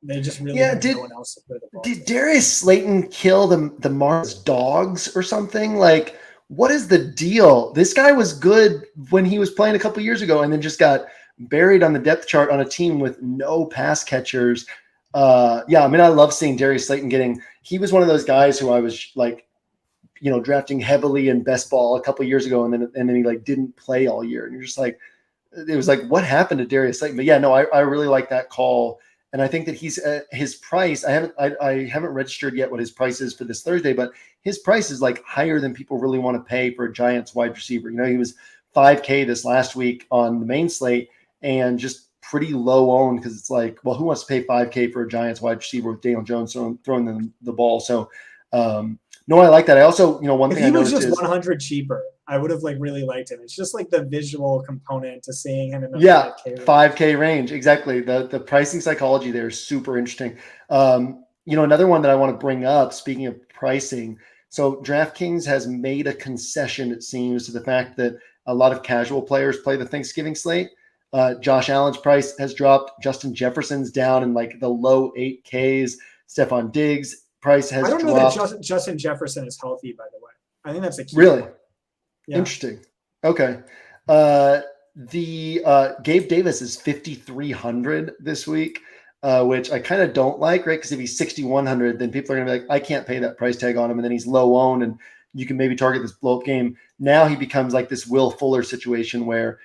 they just really have no one else to throw the ball to. Did Darius Slayton kill the Mars dogs or something? What is the deal? This guy was good when he was playing a couple years ago, and then just got buried on the depth chart on a team with no pass catchers. I mean, I love seeing Darius Slayton he was one of those guys who I was drafting heavily in best ball a couple of years ago, and then he like didn't play all year, and you're just like, it was like, what happened to Darius Slayton? But yeah, no, I really like that call, and I think that he's his price. I haven't registered yet what his price is for this Thursday, but his price is like higher than people really want to pay for a Giants wide receiver. He was $5K this last week on the main slate, and just pretty low owned, because it's like, well, who wants to pay $5K for a Giants wide receiver with Daniel Jones throwing them the ball? So no, I like that. I also, one thing I noticed is, if he was just 100 cheaper, I would have like really liked him. It's just like the visual component to seeing him in the 5K range. Exactly. The pricing psychology there is super interesting. Another one that I want to bring up, speaking of pricing, so DraftKings has made a concession, it seems, to the fact that a lot of casual players play the Thanksgiving slate. Josh Allen's price has dropped. Justin Jefferson's down in like the low 8Ks. Stephon Diggs' price has dropped. I don't know that Justin Jefferson is healthy, by the way. I think that's a key. Really? Yeah. Interesting. Okay. Gabe Davis is 5,300 this week, which I kind of don't like, right? Because if he's 6,100, then people are going to be like, I can't pay that price tag on him. And then he's low owned, and you can maybe target this blow up game. Now he becomes like this Will Fuller situation where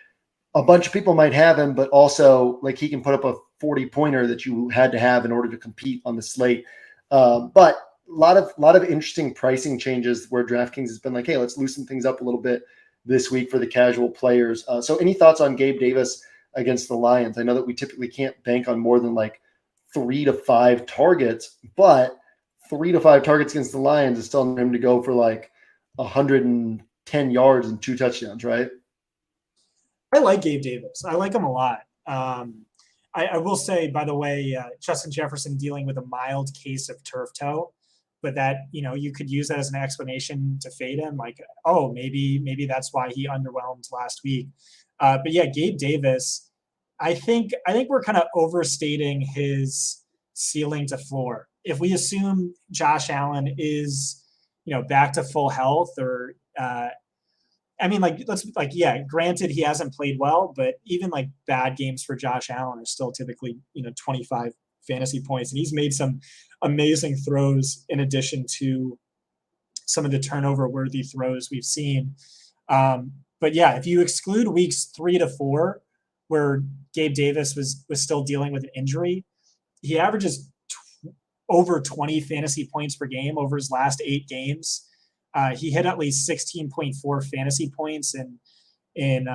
a bunch of people might have him, but also like he can put up a 40-pointer that you had to have in order to compete on the slate. But a lot of interesting pricing changes where DraftKings has been like, hey, let's loosen things up a little bit this week for the casual players. So any thoughts on Gabe Davis against the Lions? I know that we typically can't bank on more than like 3 to 5 targets, but 3 to 5 targets against the Lions is still him to go for like 110 yards and 2 touchdowns, right? I like Gabe Davis. I like him a lot. I will say, by the way, Justin Jefferson dealing with a mild case of turf toe, but that, you could use that as an explanation to fade him. Like, oh, maybe that's why he underwhelmed last week. But yeah, Gabe Davis, I think we're kind of overstating his ceiling to floor. If we assume Josh Allen is, back to full health, or granted, he hasn't played well, but even like bad games for Josh Allen are still typically, 25 fantasy points. And he's made some amazing throws in addition to some of the turnover worthy throws we've seen. But yeah, if you exclude weeks 3 to 4, where Gabe Davis was still dealing with an injury, he averages over 20 fantasy points per game over his last 8 games. He hit at least 16.4 fantasy points in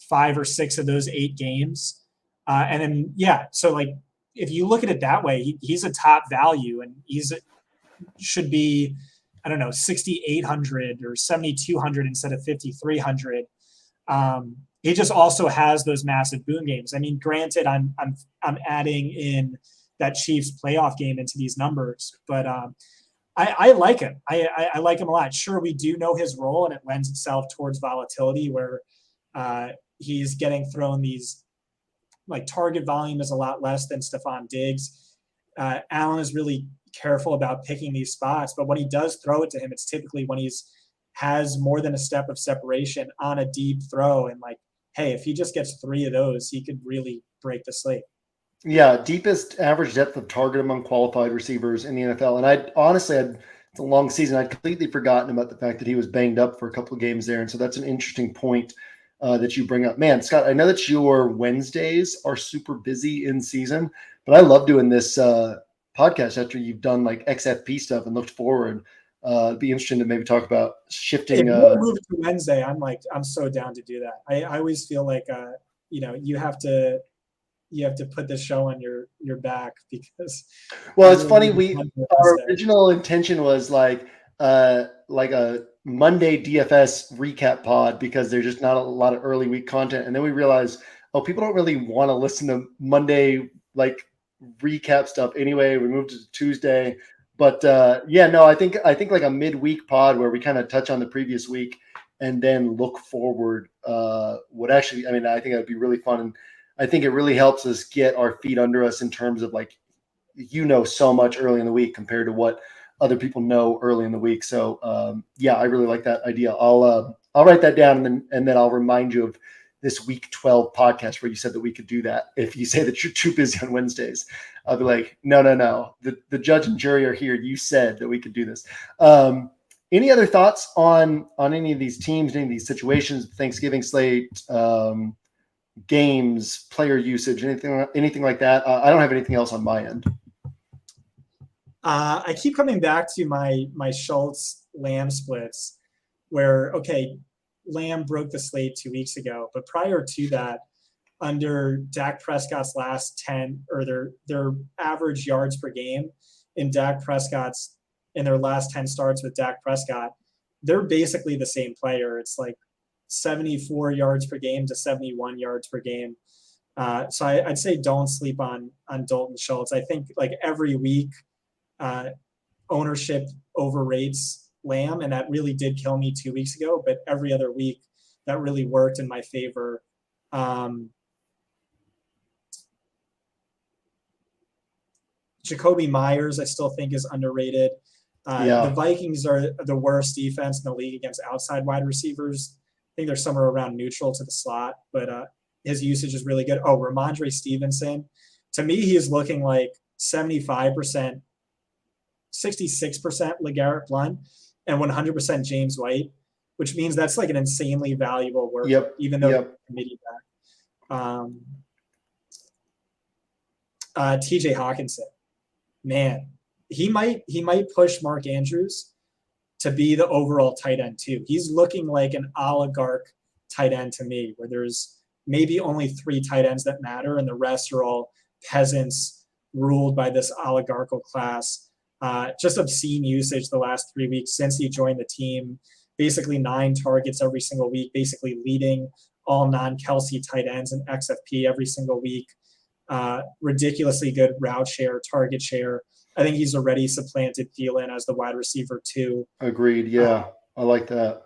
5 or 6 of those 8 games. And then, yeah, so like, if you look at it that way, he's a top value, and should be, I don't know, 6,800 or 7,200 instead of 5,300. He just also has those massive boom games. I mean, granted, I'm adding in that Chiefs playoff game into these numbers, but I like him. I like him a lot. Sure, we do know his role, and it lends itself towards volatility, where he's getting thrown these, like, target volume is a lot less than Stephon Diggs. Allen is really careful about picking these spots, but when he does throw it to him, it's typically when has more than a step of separation on a deep throw. And like, hey, if he just gets 3 of those, he could really break the slate. Yeah, deepest average depth of target among qualified receivers in the NFL. And it's a long season. I'd completely forgotten about the fact that he was banged up for a couple of games there. And so that's an interesting point that you bring up. Man, Scott, I know that your Wednesdays are super busy in season, but I love doing this podcast after you've done like XFP stuff and looked forward. It'd be interesting to maybe talk about shifting. If you move to Wednesday, I'm so down to do that. I always feel like, you have to put the show on your back, because. Well, it's funny. Our original intention was like a Monday DFS recap pod, because there's just not a lot of early week content. And then we realized, people don't really want to listen to Monday, like, recap stuff anyway. We moved to Tuesday, but I think like a midweek pod where we kind of touch on the previous week and then look forward would actually, I think that'd be really fun. And I think it really helps us get our feet under us in terms of like, so much early in the week compared to what other people know early in the week. So I really like that idea. I'll write that down, and then I'll remind you of this week 12 podcast where you said that we could do that. If you say that you're too busy on Wednesdays, I'll be like, no. The judge and jury are here. You said that we could do this. Any other thoughts on any of these teams, any of these situations, Thanksgiving slate, games, player usage, anything like that? I don't have anything else on my end. I keep coming back to my Schultz Lamb splits, where Lamb broke the slate 2 weeks ago, but prior to that, under Dak Prescott's last 10 or their average yards per game in their last 10 starts with Dak Prescott, they're basically the same player. It's like 74 yards per game to 71 yards per game. So I'd say don't sleep on Dalton Schultz. I think like every week ownership overrates Lamb, and that really did kill me 2 weeks ago, but every other week that really worked in my favor. Jacoby Myers, I still think, is underrated. The Vikings are the worst defense in the league against outside wide receivers. I think they're somewhere around neutral to the slot, but his usage is really good. Oh, Ramondre Stevenson. To me, he is looking like 75%, 66% LeGarrette Blount, and 100% James White, which means that's like an insanely valuable work, even though committee back. TJ Hawkinson. Man, he might push Mark Andrews to be the overall tight end too. He's looking like an oligarch tight end to me, where there's maybe only 3 tight ends that matter, and the rest are all peasants ruled by this oligarchical class. Just obscene usage the last 3 weeks since he joined the team. Basically 9 targets every single week, basically leading all non-Kelsey tight ends in XFP every single week. Ridiculously good route share, target share. I think he's already supplanted Thielen as the wide receiver too. Agreed. Yeah, I like that.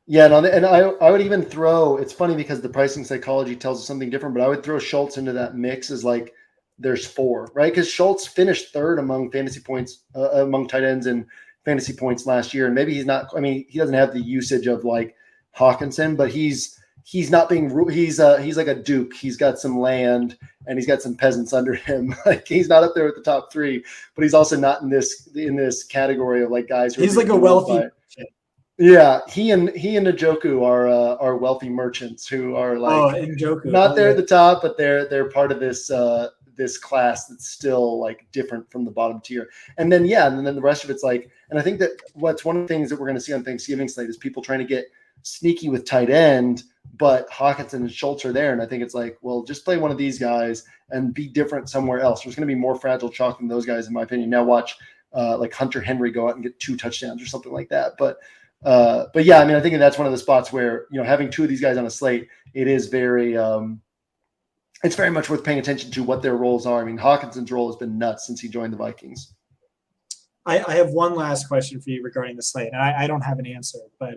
Yeah, and I would even throw. It's funny because the pricing psychology tells us something different, but I would throw Schultz into that mix as like there's 4, right? Because Schultz finished 3rd among fantasy points among tight ends and fantasy points last year, and maybe he's not. I mean, he doesn't have the usage of like Hawkinson, but he's not being. He's like a duke. He's got some land and he's got some peasants under him. Like he's not up there with the top 3, but he's also not in this category of like guys who he's like a wealthy. Yeah, he and Njoku are wealthy merchants who are like not there at the top, but they're part of this this class that's still like different from the bottom tier. And then the rest of it's like, and I think that what's one of the things that we're going to see on Thanksgiving slate is people trying to get sneaky with tight end, but Hawkinson and Schultz are there. And I think it's like, well, just play one of these guys and be different somewhere else. There's going to be more fragile chalk than those guys, in my opinion. Now watch like Hunter Henry go out and get 2 touchdowns or something like that. But yeah, I mean, I think that's one of the spots where, having 2 of these guys on a slate, it is very, it's very much worth paying attention to what their roles are. I mean, Hawkinson's role has been nuts since he joined the Vikings. I have one last question for you regarding the slate, and I don't have an answer, but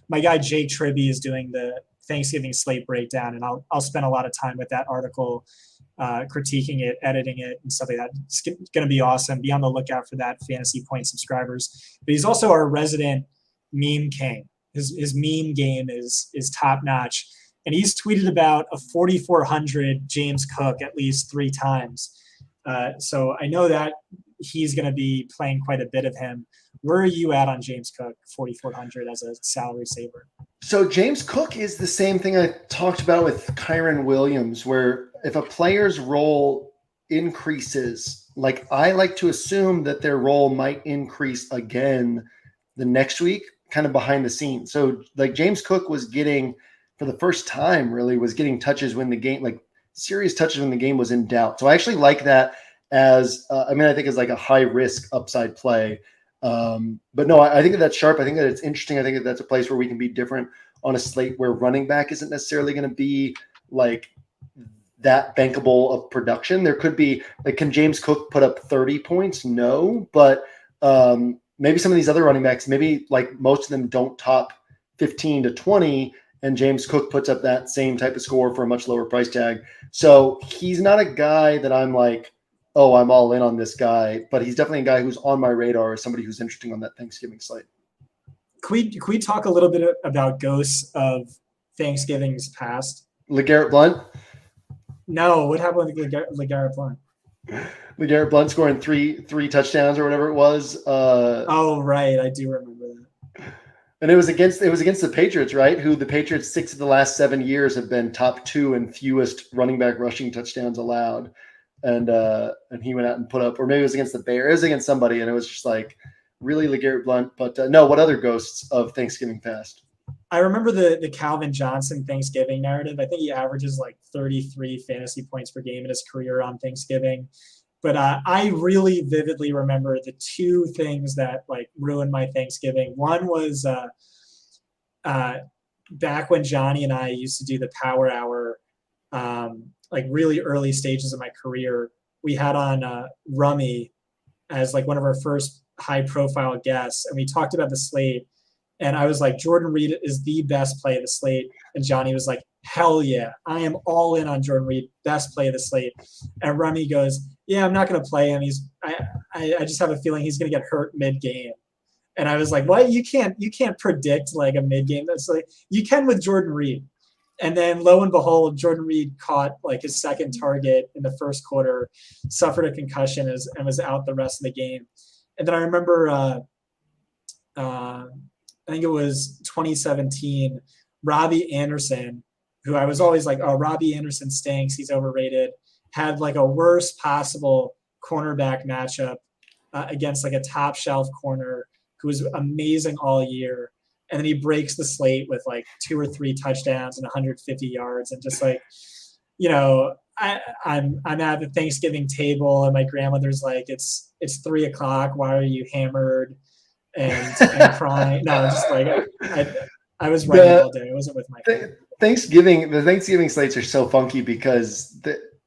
my guy Jake Tribby is doing the Thanksgiving slate breakdown, and I'll spend a lot of time with that article, critiquing it, editing it, and stuff like that. It's going to be awesome. Be on the lookout for that, Fantasy Point subscribers. But he's also our resident meme king. His meme game is top notch, and he's tweeted about a 4,400 James Cook at least 3 times. So I know that he's going to be playing quite a bit of him. Where are you at on James Cook, 4,400 as a salary saver? So James Cook is the same thing I talked about with Kyron Williams, where if a player's role increases, like I like to assume that their role might increase again the next week, kind of behind the scenes. So like James Cook was getting, for the first time really, was getting touches when the game, like serious touches when the game was in doubt. So I actually like that as, I think it's like a high risk upside play. But no, I think that that's sharp. I think that it's interesting. I think that that's a place where we can be different on a slate where running back isn't necessarily going to be like that bankable of production. There could be like, can James Cook put up 30 points? No, but maybe some of these other running backs, maybe like most of them don't top 15 to 20, and James Cook puts up that same type of score for a much lower price tag. So he's not a guy that I'm like, oh, I'm all in on this guy, but he's definitely a guy who's on my radar as somebody who's interesting on that Thanksgiving slate. Can we talk a little bit about ghosts of Thanksgiving's past? LeGarrette Blount? No, what happened with LeGarrette Blount? LeGarrette Blount scoring three touchdowns or whatever it was. Oh, right. I do remember that. And it was against the Patriots, right? Who the Patriots 6 of the last 7 years have been top 2 in fewest running back rushing touchdowns allowed. And he went out and put up, or maybe it was against the Bears. It was against somebody, and it was just like really LeGarrette Blount. But no, what other ghosts of Thanksgiving past? I remember the Calvin Johnson Thanksgiving narrative. I think he averages like 33 fantasy points per game in his career on Thanksgiving. But I really vividly remember the two things that like ruined my Thanksgiving. One was back when Johnny and I used to do the Power Hour, like really early stages of my career. We had on Rummy as like one of our first high-profile guests, and we talked about the slate. And I was like, Jordan Reed is the best play of the slate. And Johnny was like, hell yeah, I am all in on Jordan Reed, best play of the slate. And Rummy goes, yeah, I'm not going to play him. I just have a feeling he's going to get hurt mid-game. And I was like, what? You can't predict like a mid-game. That's like, you can with Jordan Reed. And then lo and behold, Jordan Reed caught like his second target in the first quarter, suffered a concussion and was out the rest of the game. And then I remember, I think it was 2017, Robbie Anderson, who I was always like, oh, Robbie Anderson stinks. He's overrated. Had like a worst possible cornerback matchup against like a top shelf corner who was amazing all year. And then he breaks the slate with like 2 or 3 touchdowns and 150 yards. And just like, you know, I'm at the Thanksgiving table and my grandmother's like, it's 3:00. Why are you hammered? And crying. No, just like I was writing all day. I wasn't with my family. The Thanksgiving slates are so funky because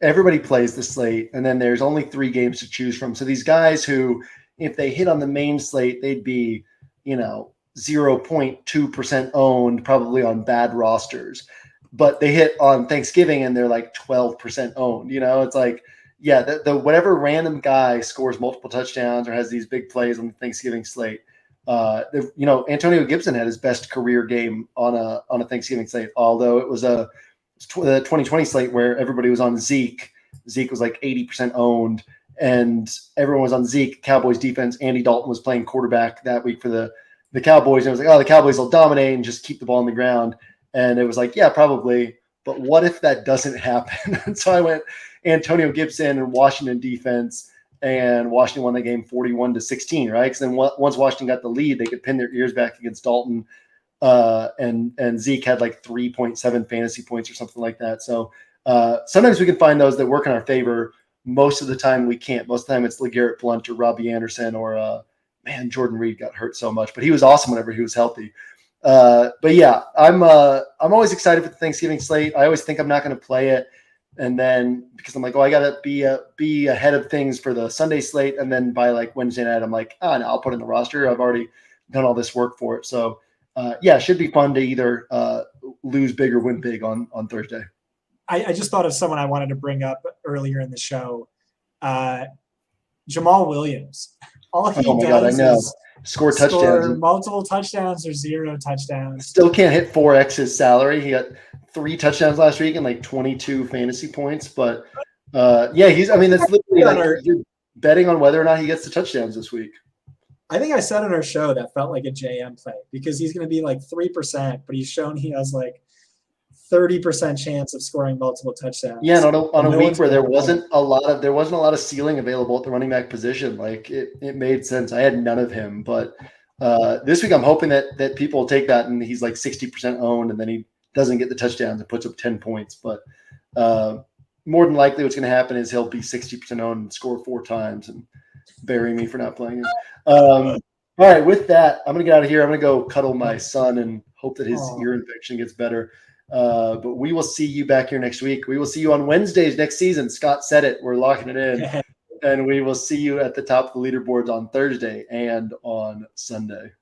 everybody plays the slate, and then there's only 3 games to choose from. So these guys who, if they hit on the main slate, they'd be, 0.2% owned, probably on bad rosters. But they hit on Thanksgiving and they're like 12% owned. It's like, yeah, the whatever random guy scores multiple touchdowns or has these big plays on the Thanksgiving slate. Antonio Gibson had his best career game on a Thanksgiving slate, although it was the 2020 slate where everybody was on Zeke. Zeke was like 80% owned, and everyone was on Zeke. Cowboys defense. Andy Dalton was playing quarterback that week for the Cowboys, and it was like, oh, the Cowboys will dominate and just keep the ball on the ground. And it was like, yeah, probably. But what if that doesn't happen? And so I went Antonio Gibson and Washington defense. And Washington won the game 41-16, right? Because then once Washington got the lead, they could pin their ears back against Dalton, and Zeke had like 3.7 fantasy points or something like that. So sometimes we can find those that work in our favor. Most of the time we can't. Most of the time it's LeGarrette Blount or Robbie Anderson or Jordan Reed got hurt so much, but he was awesome whenever he was healthy. But yeah, I'm always excited for the Thanksgiving slate. I always think I'm not going to play it. And then because I'm like, oh, I got to be ahead of things for the Sunday slate. And then by like Wednesday night, I'm like, no, I'll put it in the roster. I've already done all this work for it. So yeah, it should be fun to either lose big or win big on Thursday. I just thought of someone I wanted to bring up earlier in the show. Jamal Williams. All he does is score touchdowns, multiple touchdowns or 0 touchdowns. Still can't hit 4x his salary. He got 3 touchdowns last week and like 22 fantasy points. But yeah, that's literally like you're betting on whether or not he gets the touchdowns this week. I think I said on our show that felt like a JM play because he's going to be like 3%, but he's shown he has like 30% chance of scoring multiple touchdowns. Yeah, and on a week where there wasn't a lot of ceiling available at the running back position, like it made sense. I had none of him, but this week I'm hoping that people take that and he's like 60% owned, and then he doesn't get the touchdowns and puts up 10 points. But more than likely, what's going to happen is he'll be 60% owned and score 4 times and bury me for not playing him. All right, with that, I'm going to get out of here. I'm going to go cuddle my son and hope that his ear infection gets better. But we will see you back here next week. We will see you on Wednesdays next season. Scott said it. We're locking it in. And we will see you at the top of the leaderboards on Thursday and on Sunday.